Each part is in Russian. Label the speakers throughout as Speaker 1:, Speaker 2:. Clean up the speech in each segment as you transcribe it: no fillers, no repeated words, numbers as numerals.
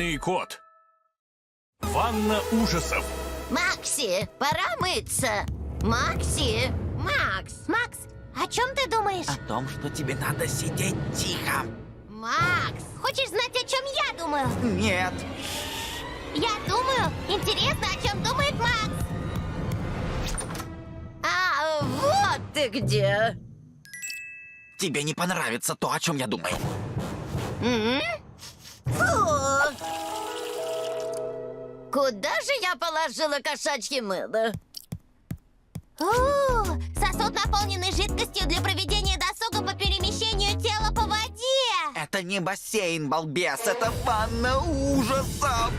Speaker 1: Синий кот. Ванна ужасов.
Speaker 2: Макси, пора мыться. Макси! Макс, о чем ты думаешь?
Speaker 3: О том, что тебе надо сидеть тихо.
Speaker 2: Макс, хочешь знать, о чем я думаю?
Speaker 3: Нет.
Speaker 2: Я думаю, интересно, о чем думает Макс. А, вот ты где.
Speaker 3: Тебе не понравится то, о чем я думаю.
Speaker 2: Фу. Куда же я положила кошачье мыло? Сосуд, наполненный жидкостью для проведения досуга по перемещению тела по воде.
Speaker 3: Это не бассейн, балбес, это ванна ужасов.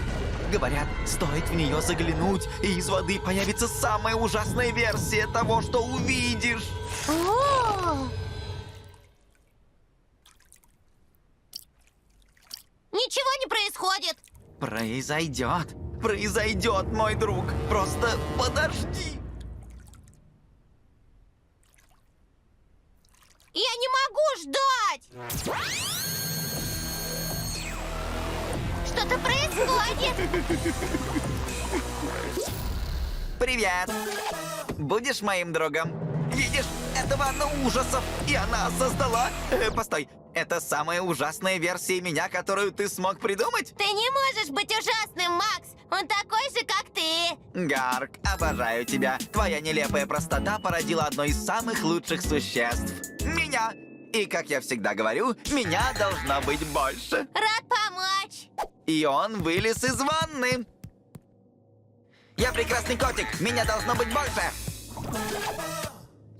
Speaker 3: Говорят, стоит в нее заглянуть, и из воды появится самая ужасная версия того, что увидишь.
Speaker 2: Ничего не происходит.
Speaker 3: Произойдет, мой друг. Просто подожди.
Speaker 2: Я не могу ждать. Что-то происходит.
Speaker 3: Привет. Будешь моим другом? Видишь, это ванна ужасов, и она создала... постой, это самая ужасная версия меня, которую ты смог придумать?
Speaker 2: Ты не можешь быть ужасным, Макс. Он такой же, как ты.
Speaker 3: Гарк, обожаю тебя. Твоя нелепая простота породила одно из самых лучших существ. Меня. И, как я всегда говорю, меня должно быть больше.
Speaker 2: Рад помочь.
Speaker 3: И он вылез из ванны. Я прекрасный котик, меня должно быть больше.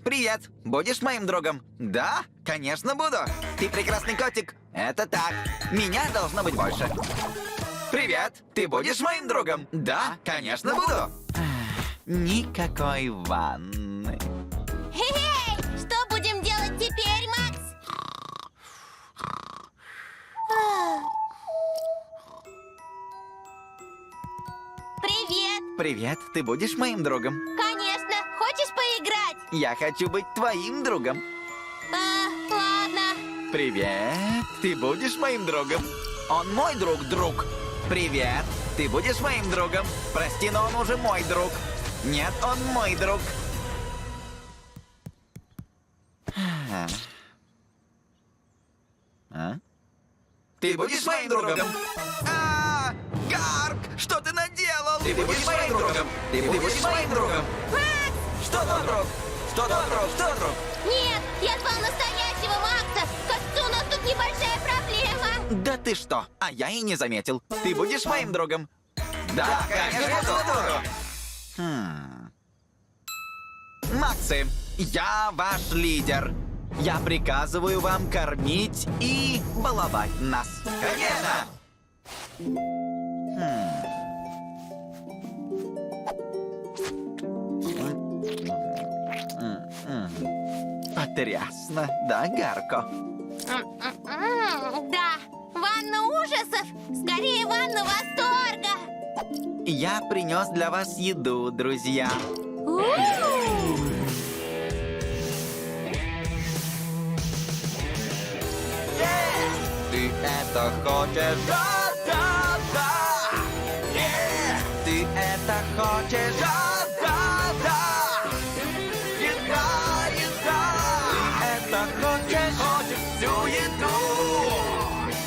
Speaker 3: Привет, будешь моим другом? Да, конечно буду. Ты прекрасный котик. Это так. Меня должно быть больше. Привет, ты будешь моим другом? Да, конечно буду. Никакой ванны.
Speaker 2: Хе-хей, что будем делать теперь, Макс? Привет.
Speaker 3: Привет, ты будешь моим другом?
Speaker 2: Конечно. Хочешь поиграть?
Speaker 3: Я хочу быть твоим другом.
Speaker 2: Ладно.
Speaker 3: Привет, ты будешь моим другом? Он мой друг. Привет, ты будешь моим другом? Прости, но он уже мой друг. Нет, он мой друг. Ты будешь моим другом? Гарк, что ты наделал? Ты будешь моим другом? Ты будешь моим другом?
Speaker 2: Макс!
Speaker 3: Что, друг? Что, друг?
Speaker 2: Нет, я звал настоящего Макса. Кажется, у нас тут небольшая проблема.
Speaker 3: Да ты что? А я и не заметил. Ты будешь моим другом? Да, конечно, буду. Максы, я ваш лидер. Я приказываю вам кормить и баловать нас. Конечно! Потрясно, да, Гарко?
Speaker 2: Да, ванна ужасов. Скорее, ванна восторга.
Speaker 3: Я принес для вас еду, друзья. Ты это хочешь? Да! Ты это хочешь? Да! Еда! Ты это хочешь? Всю еду!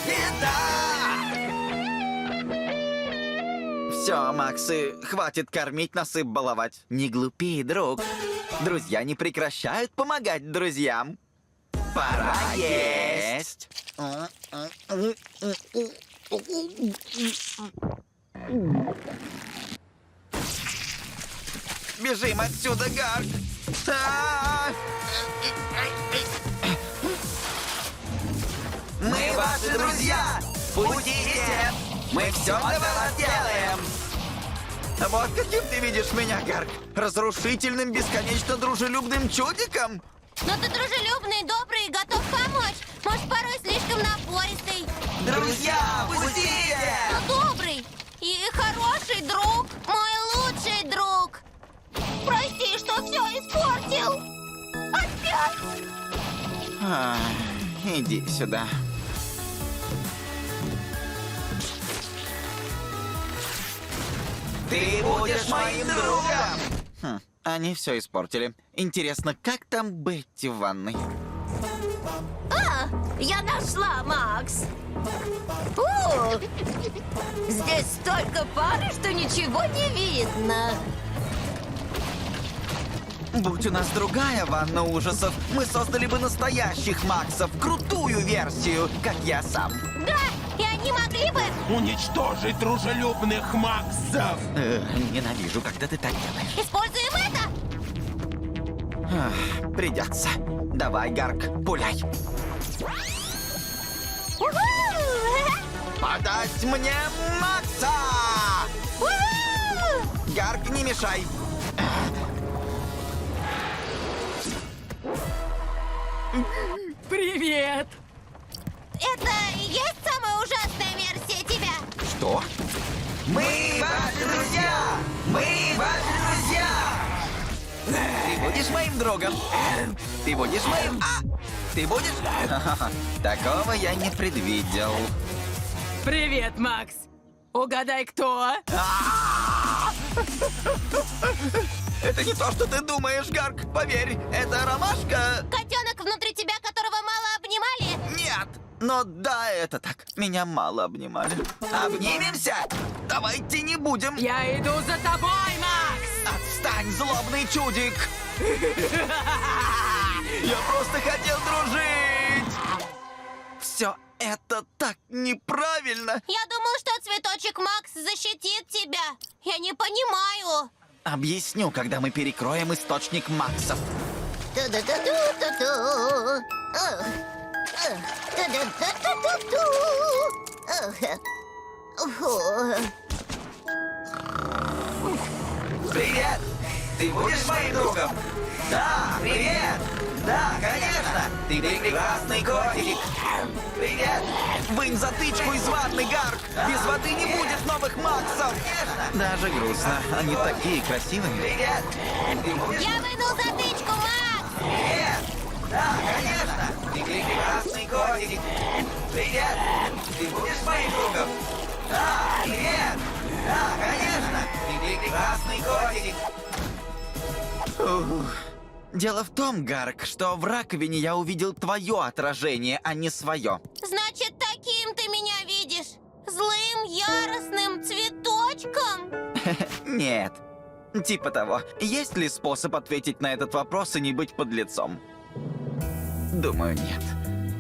Speaker 3: Еда! Все, Максы, хватит кормить нас и баловать. Не глупи, друг. Друзья не прекращают помогать друзьям. Пора есть! Бежим отсюда, Гарк! Мы ваши друзья! Пустите! Мы все для вас делаем! Вот каким ты видишь меня, Гарк? Разрушительным, бесконечно дружелюбным чудиком?
Speaker 2: Но ты дружелюбный, добрый и готов помочь. Может, порой слишком напористый.
Speaker 3: Друзья, пустите!
Speaker 2: Но добрый и хороший друг. Мой лучший друг. Прости, что все испортил. Опять.
Speaker 3: Иди сюда. Ты будешь моим другом! Они все испортили. Интересно, как там быть в ванной?
Speaker 4: А, я нашла, Макс. О, здесь столько пары, что ничего не видно.
Speaker 3: Будь у нас другая ванна ужасов, мы создали бы настоящих Максов, крутую версию, как я сам.
Speaker 2: Да, и они могли бы...
Speaker 1: Уничтожить дружелюбных Максов!
Speaker 3: Ненавижу, когда ты так делаешь.
Speaker 2: Используем это!
Speaker 3: Придется. Давай, Гарк, пуляй.
Speaker 2: Уху!
Speaker 3: Подать мне Макса!
Speaker 2: Уху!
Speaker 3: Гарк, не мешай.
Speaker 5: Привет!
Speaker 2: Это и есть самая ужасная версия тебя?
Speaker 3: Что? Мы ваши друзья! Мы ваши друзья! Ты будешь моим другом? Ты будешь моим... Ты будешь? Ха-ха-ха. Такого я не предвидел.
Speaker 5: Привет, Макс! Угадай, кто?
Speaker 3: Это не то, что ты думаешь, Гарк. Поверь, это ромашка.
Speaker 2: Котенок внутри тебя, которого мало обнимали?
Speaker 3: Нет. Но да, это так. Меня мало обнимали. Обнимемся? Давайте не будем.
Speaker 5: Я иду за тобой, Макс!
Speaker 3: Отстань, злобный чудик. Я просто хотел дружить. Все это так неправильно.
Speaker 2: Я думал, что цветочек Макс защитит тебя. Я не понимаю.
Speaker 3: Объясню, когда мы перекроем источник Максов.
Speaker 4: Ту-ду-ду-ду-ду-ду. Ох. Ох. Ту-ду-ду-ду-ду-ду. Ох. Ох.
Speaker 3: Привет! Ты будешь моим другом? Да, привет! Да, конечно! Ты прекрасный котик! Привет! Вынь затычку из ванны, Гарк! Без воды не будет новых Максов! Даже грустно. Они такие красивые. Привет! Ты будешь...
Speaker 2: Я вынул затычку, Макс!
Speaker 3: Привет! Да, конечно! Ты прекрасный котик! Привет! Ты будешь моим другом? Да, привет! Да, конечно! Ты прекрасный котик! Ух. Дело в том, Гарк, что в раковине я увидел твое отражение, а не свое.
Speaker 2: Значит, таким ты меня видишь? Злым, яростным цветочком?
Speaker 3: Нет. Типа того. Есть ли способ ответить на этот вопрос и не быть подлецом? Думаю, нет.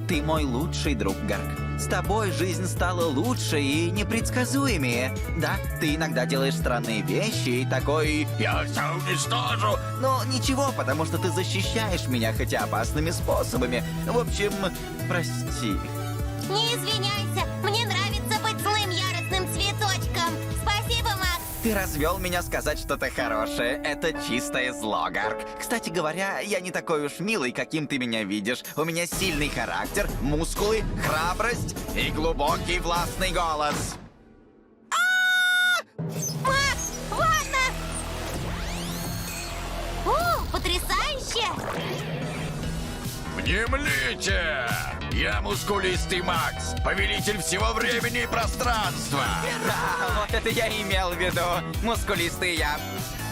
Speaker 3: Ты мой лучший друг, Гарк. С тобой жизнь стала лучше и непредсказуемее. Да, ты иногда делаешь странные вещи и такой... Я все уничтожу! Но ничего, потому что ты защищаешь меня, хотя опасными способами. В общем, прости.
Speaker 2: Не извиняйся, мне нравится быть злым, яростным цветочком. Спасибо, Макс.
Speaker 3: Ты развел меня сказать что-то хорошее. Это чистое зло, Гарк. Кстати говоря, я не такой уж милый, каким ты меня видишь. У меня сильный характер, мускулы, храбрость и глубокий властный голос.
Speaker 2: Макс, ванна! О, потрясающе!
Speaker 1: Внемлите! Я мускулистый Макс, повелитель всего времени и пространства!
Speaker 3: Вот это я имел в виду. Мускулистый я.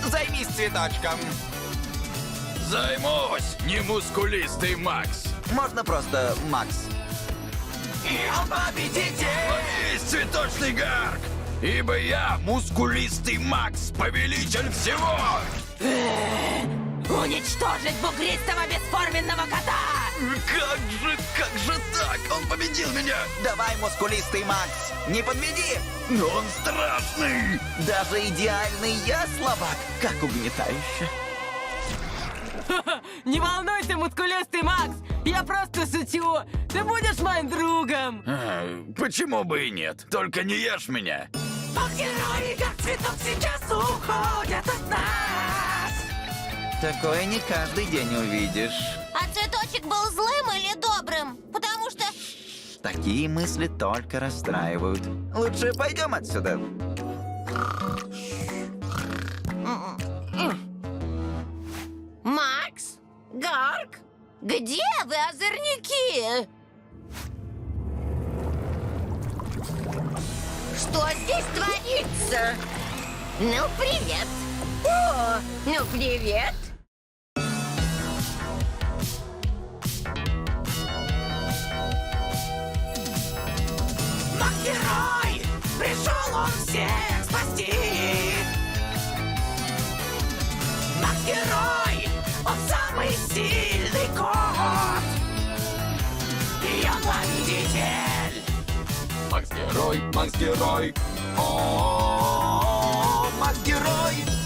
Speaker 3: Займись цветочком.
Speaker 1: Займусь, не мускулистый Макс!
Speaker 3: Можно просто Макс.
Speaker 1: Я победитель! Есть цветочный Гарк! Ибо я мускулистый Макс, повелитель всего!
Speaker 5: Уничтожить бугристого бесформенного кота!
Speaker 1: Как же так? Он победил меня!
Speaker 3: Давай, мускулистый Макс. Не подведи.
Speaker 1: Но он страшный!
Speaker 3: Даже идеальный я слабак. Как угнетающе.
Speaker 5: Не волнуйся, мускулистый Макс! Я просто шучу! Ты будешь моим другом!
Speaker 1: Почему бы и нет? Только не ешь меня!
Speaker 5: Герои, как цветок, сейчас уходят от нас!
Speaker 3: Такое не каждый день увидишь.
Speaker 2: А цветочек был злым или добрым? Потому что...
Speaker 3: Такие мысли только расстраивают. Лучше пойдем отсюда.
Speaker 4: Макс? Гарк? Где вы, озорники? Что здесь творится? Ну, привет. О, ну, привет.
Speaker 6: Макс-герой! Пришел он всех спасти! Макс-герой! Он самый сильный кот! И он победитель!
Speaker 1: Макс-герой, Макс-герой. О, Макс-герой.